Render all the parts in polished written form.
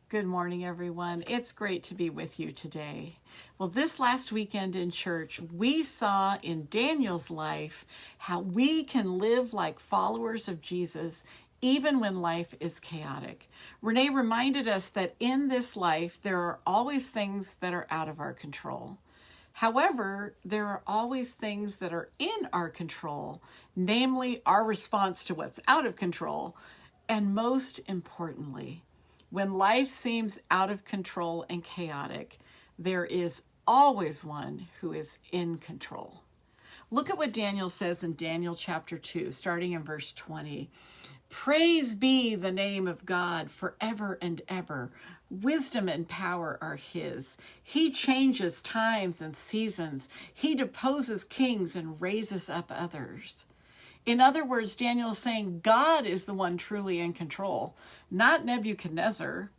Good morning, everyone. It's great to be with you today. Well, this last weekend in church, we saw in Daniel's life how we can live like followers of Jesus even when life is chaotic. Renee reminded us that in this life, there are always things that are out of our control. However, there are always things that are in our control, namely our response to what's out of control, and most importantly, when life seems out of control and chaotic, there is always one who is in control. Look at what Daniel says in Daniel chapter 2, starting in verse 20. Praise be the name of God forever and ever. Wisdom and power are his. He changes times and seasons. He deposes kings and raises up others. In other words, Daniel is saying God is the one truly in control, not Nebuchadnezzar.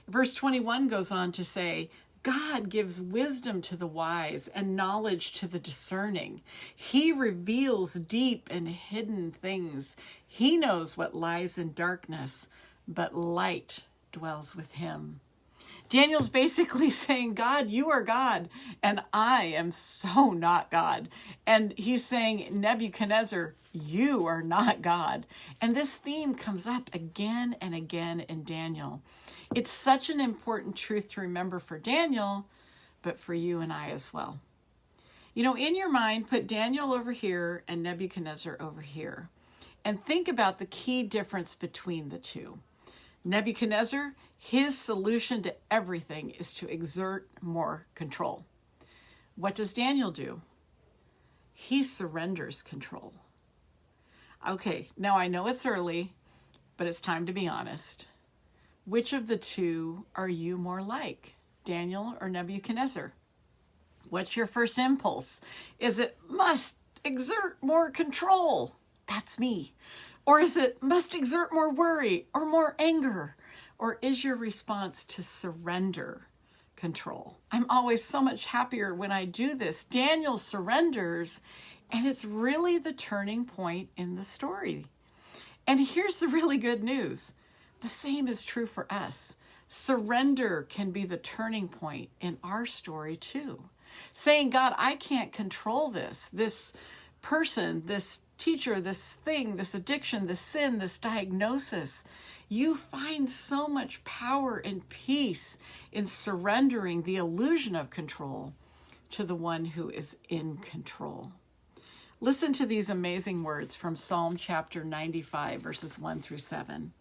Verse 21 goes on to say, God gives wisdom to the wise and knowledge to the discerning. He reveals deep and hidden things. He knows what lies in darkness, but light dwells with him. Daniel's basically saying, God, you are God, and I am so not God. And he's saying, Nebuchadnezzar, you are not God. And this theme comes up again and again in Daniel. It's such an important truth to remember for Daniel, but for you and I as well. You know, in your mind, put Daniel over here and Nebuchadnezzar over here, and think about the key difference between the two. Nebuchadnezzar, his solution to everything is to exert more control. What does Daniel do? He surrenders control. Okay, now I know it's early, but it's time to be honest. Which of the two are you more like, Daniel or Nebuchadnezzar? What's your first impulse? Is it must exert more control? That's me. Or is it must exert more worry or more anger? Or is your response to surrender control? I'm always so much happier when I do this. Daniel surrenders, and it's really the turning point in the story. And here's the really good news. The same is true for us. Surrender can be the turning point in our story too. Saying, God, I can't control this person, this teacher, this thing, this addiction, this sin, this diagnosis. You find so much power and peace in surrendering the illusion of control to the one who is in control. Listen to these amazing words from Psalm chapter 95, verses 1 through 7.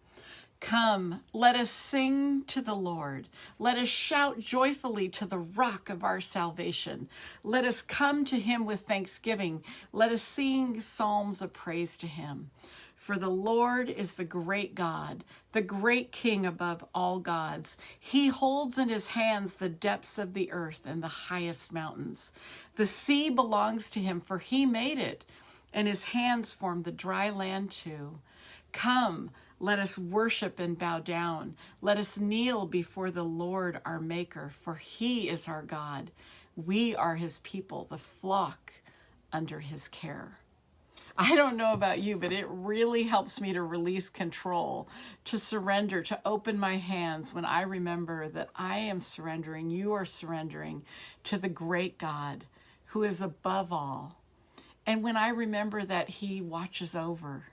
Come, let us sing to the Lord. Let us shout joyfully to the rock of our salvation. Let us come to him with thanksgiving. Let us sing psalms of praise to him. For the Lord is the great God, the great King above all gods. He holds in his hands the depths of the earth and the highest mountains. The sea belongs to him, for he made it, and his hands formed the dry land too. Come, let us worship and bow down. Let us kneel before the Lord our Maker, for he is our God. We are his people, the flock under his care. I don't know about you, but it really helps me to release control, to surrender, to open my hands when I remember that I am surrendering, you are surrendering to the great God who is above all. And when I remember that he watches over,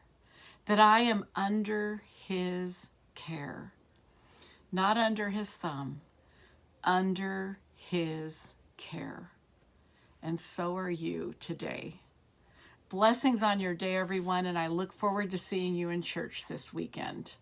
that I am under his care, not under his thumb, under his care. And so are you today. Blessings on your day, everyone, and I look forward to seeing you in church this weekend.